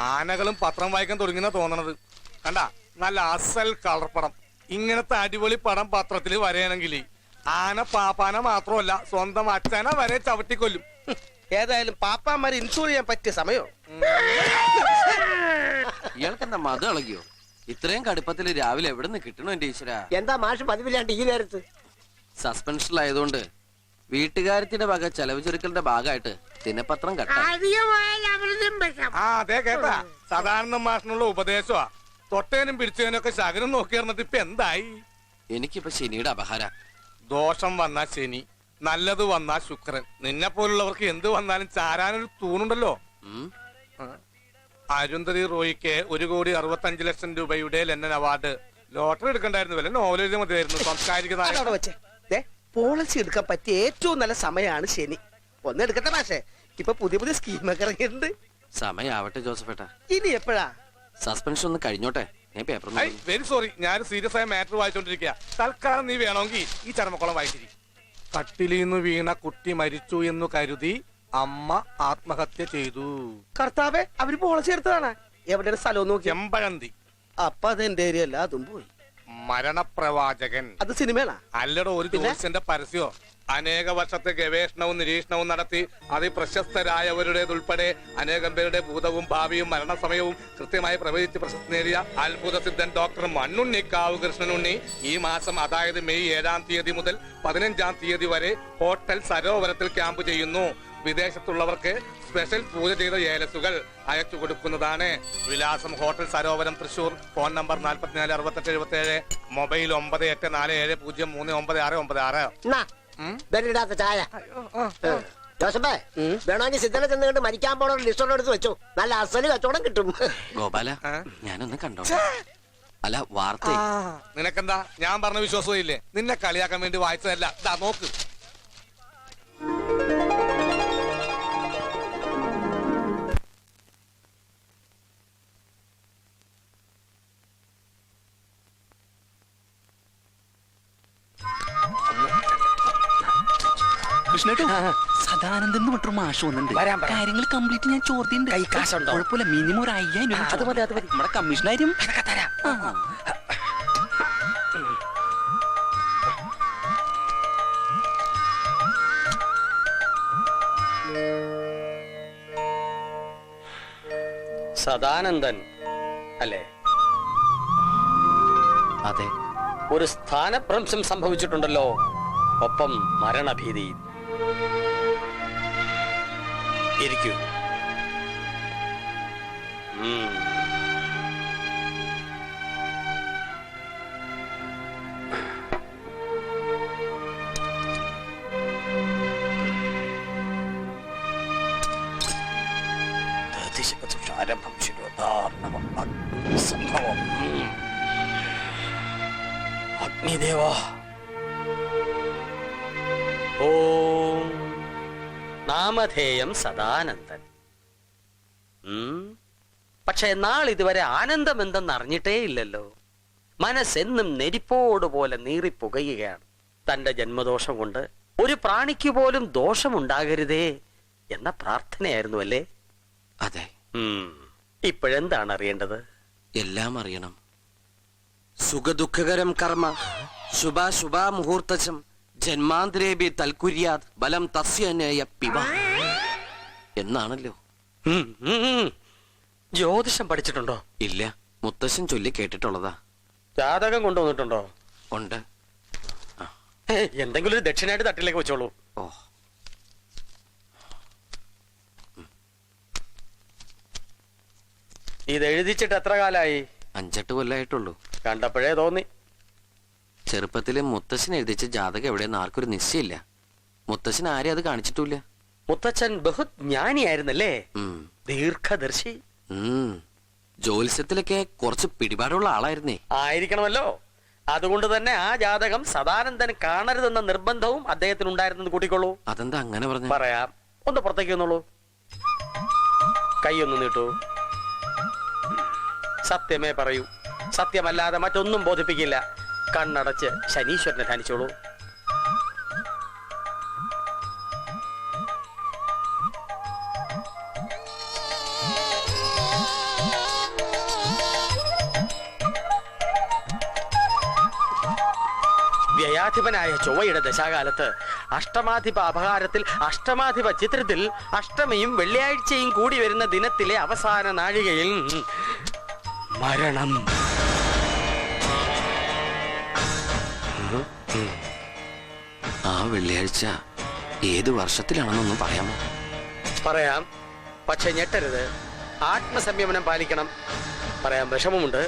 ആനകളും പത്രം വായിക്കാൻ തുടങ്ങിയെന്നാ തോന്നണത്. കണ്ട നല്ല അസൽ കളർ പടം. ഇങ്ങനത്തെ അടിപൊളി പടം പത്രത്തിൽ വരെയാണെങ്കിൽ ആന പാപ്പാന മാത്രമല്ല സ്വന്തം അച്ഛനെ വരെ ചവിട്ടിക്കൊല്ലും. ഏതായാലും പാപ്പാമാരെ ഇൻഷൂർ ചെയ്യാൻ പറ്റിയ സമയോ. ഇയാൾക്കെന്താ മതം ഇളകിയോ? ഇത്രയും കടുപ്പത്തിൽ രാവിലെ എവിടെ നിന്ന് കിട്ടണോ എന്റെ ഈശ്വര? എന്താ മാഷ് പതിവില്ലാണ്ട് ഈ നേരത്ത്? സസ്പെൻഷനിലായതുകൊണ്ട് വീട്ടുകാര്യത്തിന്റെ ഭാഗം ചെലവ് ചുരുക്കലിന്റെ ഭാഗമായിട്ട് ദിനപത്രം കട്ടാ. അതെ കേട്ടാ, സാധാരണ മാഷിനുള്ള ഉപദേശമാ. തൊട്ടേനും പിടിച്ചതിനും ഒക്കെ ശകരം നോക്കി പറഞ്ഞിട്ട് ഇപ്പൊ എന്തായി? എനിക്കിപ്പോ ശനിയുടെ അപഹാര. ദോഷം വന്നാ ശനി, നല്ലത് വന്നാ ശുക്രൻ. നിന്നെ പോലുള്ളവർക്ക് എന്ത് വന്നാലും ചാരാനൊരു തൂണുണ്ടല്ലോ. അരുന്ധതി റോയിക്ക് 1,65,00,000 രൂപയുടെ ലണ്ടൻ അവാർഡ്. ലോട്ടറി എടുക്കണ്ടായിരുന്നു, വല്ല നോവൽ എഴുതിയ മതിയായിരുന്നു. സംസ്കാരിക പോളിസി എടുക്കാൻ പറ്റിയ ഏറ്റവും നല്ല സമയമാണ് ശനി. ഒന്ന് എടുക്കട്ടെ മാഷേ, ഇപ്പൊ പുതിയ പുതിയ സ്കീമൊക്കെ ഇറങ്ങിയിട്ടുണ്ട്. സമയാവട്ടെ ജോസഫേട്ടാ. ഇനി എപ്പോഴാ സസ്പെൻഷൻ ഒന്ന് കഴിഞ്ഞോട്ടെ. ഞാൻ പേപ്പർ വെരി സോറി, ഞാൻ സീരിയസ് ആയ മാറ്റർ വായിച്ചോണ്ടിരിക്കുക. തൽക്കാലം നീ വേണമെങ്കിൽ ഈ ചരമക്കുളം വായിച്ചിരി. കട്ടിലിന്ന് വീണ കുട്ടി മരിച്ചു എന്ന് കരുതി അമ്മ ആത്മഹത്യ ചെയ്തു. കർത്താവേ, അവര് പോളിസി എടുത്തതാണ്. എവിടെയാണ് സ്ഥലം നോക്കി? ചെമ്പഴന്തി. അപ്പൊ അത് എന്റെ ഏരിയ അല്ല, അതും പോയി. മരണപ്രവാചകൻ അത് സിനിമയാണോ? അല്ലടോ, ഒരു ജോത്സ്യന്റെ പരസ്യോ. അനേക വർഷത്തെ ഗവേഷണവും നിരീക്ഷണവും നടത്തി അതിപ്രശസ്തരായവരുടേതുൾപ്പെടെ അനേകം പേരുടെ ഭൂതവും ഭാവിയും മരണസമയവും കൃത്യമായി പ്രവചിച്ച് പ്രശസ്തി നേടിയ അത്ഭുത സിദ്ധൻ ഡോക്ടർ മണ്ണുണ്ണിക്കാവ് കൃഷ്ണനുണ്ണി ഈ മാസം, അതായത് മെയ് 7-ാം തീയതി മുതൽ 15-ാം തീയതി വരെ ഹോട്ടൽ സരോവരത്തിൽ ക്യാമ്പ് ചെയ്യുന്നു. വിദേശത്തുള്ളവർക്ക് സ്പെഷ്യൽ പൂജ ചെയ്ത ഏലസുകൾ അയച്ചു കൊടുക്കുന്നതാണ്. വിലാസം hotel Sarovaram, Thrissur. Phone number 446877, mobile 9847039696. ചായ ജോസഫേ, വേണമെങ്കിൽ സിദ്ധനെ ചെന്നുകൊണ്ട് മരിക്കാൻ പോണ ലിസ്റ്റോടെ എടുത്ത് വെച്ചു. നല്ല അസല് കച്ചവടം കിട്ടും. ഗോപാല, ഞാനൊന്ന് കണ്ടോ. അല്ല, വാർത്ത നിനക്കെന്താ ഞാൻ പറഞ്ഞ വിശ്വാസവും ഇല്ലേ? നിന്നെ കളിയാക്കാൻ വേണ്ടി വായിച്ചതല്ല. ഇതാ നോക്ക്. സദാനന്ദൻ മറ്റൊരു മാഷ് വന്നിട്ടുണ്ട്. കാര്യങ്ങൾ കംപ്ലീറ്റ് ഞാൻ ചോർത്തിണ്ട്. കുഴപ്പമില്ല, മിനിമം ഒരു 5000 രൂപ. നമ്മുടെ കമ്മീഷനാരും സദാനന്ദൻ അല്ലേ? അതെ. ഒരു സ്ഥാനഭ്രംശം സംഭവിച്ചിട്ടുണ്ടല്ലോ, ഒപ്പം മരണഭീതി. ഇരിക്കൂ. അഗ്നിദേവ, ഓം. നാമധേയം സദാനന്ദൻ. പക്ഷെ നാളിതുവരെ ആനന്ദം എന്തെന്ന് അറിഞ്ഞിട്ടേ ഇല്ലല്ലോ. മനസ്സെന്നും നെരിപ്പോടുപോലെ നീറിപ്പുകയുകയാണ്. തന്റെ ജന്മദോഷം കൊണ്ട് ഒരു പ്രാണിക്ക് പോലും ദോഷമുണ്ടാകരുതേ എന്ന പ്രാർത്ഥനയായിരുന്നു അല്ലേ? അതെ. ഇപ്പോഴെന്താണ് അറിയേണ്ടത്? എല്ലാം അറിയണം. സുഖദുഃഖകരം കർമ്മ ശുഭാ മുഹൂർത്തം ജന്മാന്തരേബി തൽക്കുര്യാത് ബലം തസ്യനയ പിവ എന്നാണല്ലോ. ജ്യോതിഷം പഠിച്ചിട്ടുണ്ടോ? ഇല്ല, മുത്തശ്ശൻ ചൊല്ലി കേട്ടിട്ടുള്ളതാ. ജാതകം കൊണ്ടുവന്നിട്ടുണ്ടോ? ഉണ്ട്. എന്തെങ്കിലും ഒരു ദക്ഷിണായിട്ട് തട്ടിലേക്ക് വെച്ചോളൂ. ഓ, ഇത് എഴുതിച്ചിട്ട് എത്ര കാലായി? 5-8 കൊല്ലായിട്ടുള്ളൂ. കണ്ടപ്പോഴേ തോന്നി. ചെറുപ്പത്തില് മുത്തശ്ശൻ എഴുതിച്ച ജാതകം എവിടെയെന്ന് ആർക്കൊരു നിശ്ചയില്ല. മുത്തശ്ശൻ ആരെയും അത് കാണിച്ചിട്ടില്ല. മുത്തച്ഛൻ ബഹുജ്ഞാനിയായിരുന്നല്ലേ? ദീർഘദർശി. ജ്യോത്സ്യത്തിലൊക്കെ കുറച്ച് പിടിപാടുള്ള ആളായിരുന്നേ. ആയിരിക്കണമല്ലോ. അതുകൊണ്ട് തന്നെ ആ ജാതകം സദാനന്ദൻ കാണരുതെന്ന നിർബന്ധവും അദ്ദേഹത്തിന് ഉണ്ടായിരുന്നെന്ന് കൂട്ടിക്കൊള്ളൂ. അതെന്താ അങ്ങനെ പറഞ്ഞു? പറയാം. ഒന്ന് പുറത്തേക്ക് വന്നോളൂ. കൈയൊന്ന് നീട്ടൂ. സത്യമേ പറയൂ. സത്യമല്ലാതെ മറ്റൊന്നും ബോധിപ്പിക്കില്ല. കണ്ണടച്ച് ശനീശ്വരനെ ധ്യാനിച്ചോളൂ. ഭാഗ്യാധിപനായ ചൊവ്വയുടെ ദശാകാലത്ത് അഷ്ടമാധിപ അപഹാരത്തിൽ അഷ്ടമാധിപ ചിത്രത്തിൽ അഷ്ടമിയും വെള്ളിയാഴ്ചയും കൂടി വരുന്ന ദിനത്തിലെ അവസാന നാഴികയിൽ മരണം. ആ വെള്ളിയാഴ്ച ഏത് വർഷത്തിലാണെന്നൊന്നും പറയാമോ? പറയാം, പക്ഷെ ഞെട്ടരുത്. ആത്മസംയമനം പാലിക്കണം. പറയാൻ വിഷമമുണ്ട്,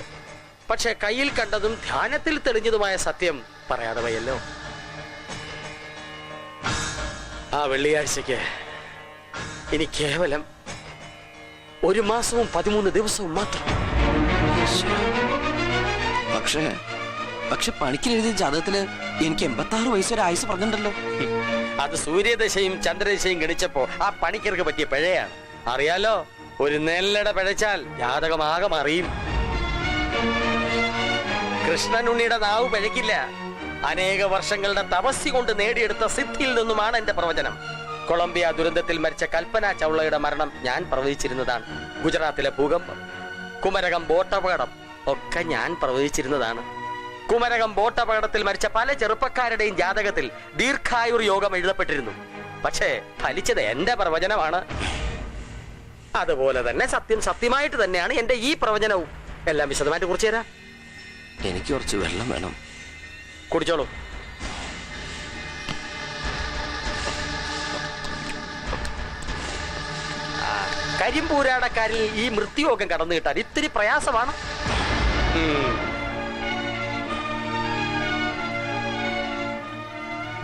പക്ഷെ കയ്യിൽ കണ്ടതും ധ്യാനത്തിൽ തെളിഞ്ഞതുമായ സത്യം പറയാതെ വയ്യല്ലോ. ആ വെള്ളിയാഴ്ചക്ക് ഇനി കേവലം 1 മാസവും 13 ദിവസവും മാത്രം. പക്ഷെ പണിക്കൽ എഴുതിയ ജാതകത്തില് എനിക്ക് 86 വയസ്സൊരു ആയുസ് പറഞ്ഞിട്ടുണ്ടല്ലോ. അത് സൂര്യദശയും ചന്ദ്രദശയും ഗണിച്ചപ്പോ ആ പണിക്കർക്ക് പറ്റിയ പിഴയാണ്. അറിയാലോ, ഒരു നെല്ലട പിഴച്ചാൽ ജാതകമാകെ അറിയും. കൃഷ്ണനുണ്ണിയുടെ നാവ് പിഴക്കില്ല. അനേക വർഷങ്ങളുടെ തപസ്സി കൊണ്ട് നേടിയെടുത്ത സിദ്ധിയിൽ നിന്നുമാണ് എന്റെ പ്രവചനം. കൊളംബിയ ദുരന്തത്തിൽ മരിച്ച കൽപ്പന ചൗളയുടെ മരണം ഞാൻ പ്രവചിച്ചിരുന്നതാണ്. ഗുജറാത്തിലെ ഭൂകമ്പം, കുമരകം ബോട്ടപകടം ഒക്കെ ഞാൻ പ്രവചിച്ചിരുന്നതാണ്. കുമരകം ബോട്ടപകടത്തിൽ മരിച്ച പല ചെറുപ്പക്കാരുടെയും ജാതകത്തിൽ ദീർഘായുർ യോഗം എഴുതപ്പെട്ടിരുന്നു. പക്ഷേ ഫലിച്ചത് എന്റെ പ്രവചനമാണ്. അതുപോലെ തന്നെ സത്യം സത്യമായിട്ട് തന്നെയാണ് എന്റെ ഈ പ്രവചനവും. എല്ലാം വിശദമായിട്ട് കുറിച്ച് തരാം. എനിക്ക് കുറച്ച് വെള്ളം വേണം. കുടിച്ചോളൂ. കരിമ്പൂരാടക്കാരിൽ ഈ മൃത്യുയോഗം കടന്നു കിട്ടാൻ ഇത്തിരി പ്രയാസമാണ്.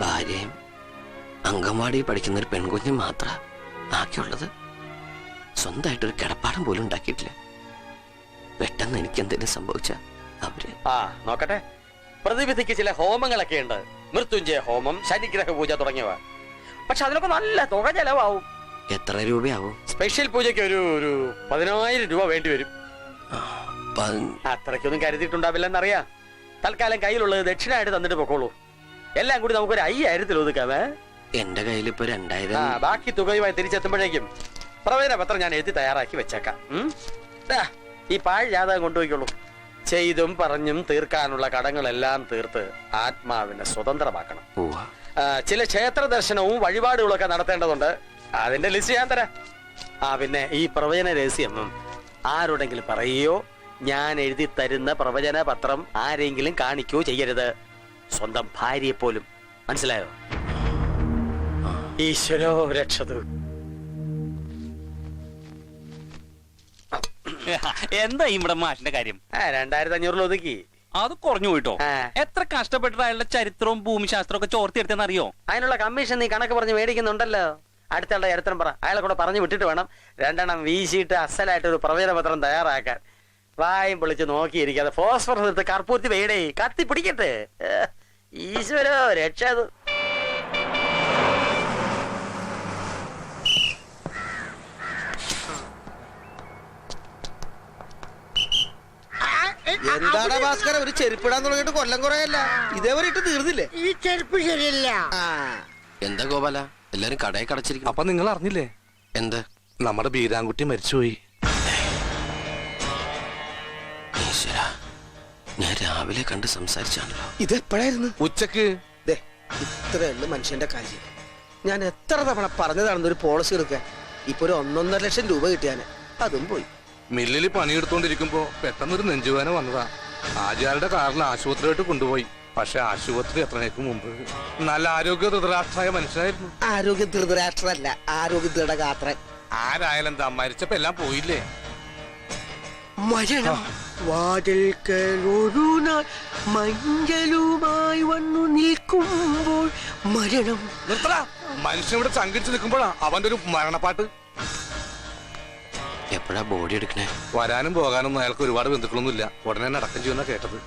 ഭാര്യയും അംഗൻവാടി പഠിക്കുന്ന ഒരു പെൺകുഞ്ഞും മാത്ര ബാക്കിയുള്ളത്. സ്വന്തമായിട്ടൊരു കിടപ്പാടം പോലും ഉണ്ടാക്കിയിട്ടില്ല. പെട്ടെന്ന് എനിക്ക് എന്തെങ്കിലും സംഭവിച്ച അവര് നോക്കട്ടെ. പ്രതിവിധിക്ക് ചില ഹോമങ്ങളൊക്കെ ഉണ്ട്. മൃത്യുഞ്ജയ ഹോമം, ശനിഗ്രഹ പൂജ തുടങ്ങിയവ. പക്ഷെ അതിനൊക്കെ നല്ല തുക ചെലവാവും. എത്ര രൂപയാവും? സ്പെഷ്യൽ പൂജയ്ക്ക് ഒരു 10,000 രൂപ വേണ്ടി വരും. അത്രയ്ക്കൊന്നും കരുതിയിട്ടുണ്ടാവില്ലെന്നറിയാം. തൽക്കാലം കയ്യിലുള്ളത് ദക്ഷിണായിട്ട് തന്നിട്ട് പൊക്കോളൂ. എല്ലാം കൂടി നമുക്കൊരു 5,000 ഒതുക്കാമേ. എന്റെ കയ്യിൽ ഇപ്പൊ 2,000. ബാക്കി തുകയുമായി തിരിച്ചെത്തുമ്പോഴേക്കും പ്രവചന പത്രം ഞാൻ എഴുതി തയ്യാറാക്കി വെച്ചേക്കാം. ഈ പാഴ് ജാതകം കൊണ്ടുപോയിക്കോളൂ. ചെയ്തും പറഞ്ഞും തീർക്കാനുള്ള കടങ്ങളെല്ലാം തീർത്ത് ആത്മാവിനെ സ്വതന്ത്രമാക്കണം. ചില ക്ഷേത്ര ദർശനവും വഴിപാടുകളൊക്കെ നടത്തേണ്ടതുണ്ട്. അതിന്റെ ലിസ്റ്റ് ഞാൻ തരാം. പിന്നെ ഈ പ്രവചന രഹസ്യം ആരോടെങ്കിലും പറയുകയോ ഞാൻ എഴുതി തരുന്ന പ്രവചന പത്രം ആരെങ്കിലും കാണിക്കുകയോ ചെയ്യരുത്. സ്വന്തം ഭാര്യയെ പോലും. മനസ്സിലായോ? ഈശ്വരോ രക്ഷതു. എന്താ ഇവിടെ മാഷിന്റെ കാര്യം? 2,500 ഒതുക്കി. അത് കുറഞ്ഞു പോയിട്ടോ. എത്ര കഷ്ടപ്പെട്ടിട്ട് അയാളുടെ ചരിത്രവും ഭൂമിശാസ്ത്രവും ഒക്കെ ചോർത്തിയെടുത്തെന്ന് അറിയോ? അതിനുള്ള കമ്മീഷൻ നീ കണക്ക് പറഞ്ഞ് മേടിക്കുന്നുണ്ടല്ലോ. അടുത്തുള്ള ചരിത്രം പറ. അയാളെ കൂടെ പറഞ്ഞു വിട്ടിട്ട് വേണം 2 എണ്ണം വീശിയിട്ട് അസലായിട്ട് ഒരു പ്രവചന പത്രം തയ്യാറാക്കാൻ. വായും പൊളിച്ച് നോക്കിയിരിക്കാതെ ഫോസ്ഫറസ് എടുത്ത് കർപ്പൂരത്തി വേടേ കത്തി പിടിക്കട്ടെ. ഈശ്വരോ രക്ഷതു. എന്താടാ ഭാസ്കര, ഒരു ചെരുപ്പിടാൻ തുടങ്ങിയിട്ട് കൊല്ലം കുറയല്ല. ഇതേവരെ ഇട്ട് തീർന്നില്ലേ? ഈ ചെരുപ്പ് ശരിയല്ല. എന്താ ഗോപാല, എല്ലാരും കടയിൽ കടച്ചിരിക്കും. അപ്പൊ നിങ്ങൾ അറിഞ്ഞില്ലേ? എന്ത്? നമ്മുടെ ബീരാൻകുട്ടി മരിച്ചുപോയി. ഈശ്വര, ഞാൻ രാവിലെ കണ്ട് സംസാരിച്ചാണല്ലോ. ഇതെപ്പോഴായിരുന്നു? ഉച്ചക്ക്. ഇത്രേ ഉള്ളു മനുഷ്യന്റെ കാര്യം. ഞാൻ എത്ര തവണ പറഞ്ഞതാണെന്ന് ഒരു പോളിസി എടുക്കാൻ. ഇപ്പൊ ഒരു 1.5 ലക്ഷം രൂപ കിട്ടിയാന് അതും പോയി. മില്ലിൽ പണിയെടുത്തോണ്ടിരിക്കുമ്പോ പെട്ടെന്നൊരു നെഞ്ചുവേന വന്നതാ. ആചാരുടെ കാറിൽ ആശുപത്രിയായിട്ട് കൊണ്ടുപോയി. പക്ഷെ ആശുപത്രി എത്രയ്ക്ക് മുമ്പ് നല്ല ആരോഗ്യ ധൃതരാഷ്ട്രായ മനുഷ്യനായിരുന്നു. ആരോഗ്യ ധൃതരാഷ്ട്രല്ല, ആരോഗ്യ ദൃഢഗാത്രൻ. ആരായാലും എന്താ, മരിച്ചപ്പോ എല്ലാം പോയില്ലേ? മരണം വാതിൽക്കൽ ഒരു നാൾ മഞ്ചലുമായി വന്നു നിൽക്കുമ്പോൾ മരണം. നിർത്തടാ. മനുഷ്യൻ ഇവിടെ ചങ്കിടിച്ച് നിൽക്കുമ്പോഴാ അവന്റെ ഒരു മരണപ്പാട്ട്. എപ്പോഴാ ബോഡി എടുക്കണേ? വരാനും പോകാനൊന്നും അയാൾക്ക് ഒരുപാട് ബന്ധുക്കളൊന്നും ഇല്ല. ഉടനെ തന്നെ അടക്കം ചെയ്യുന്ന കേട്ടത്.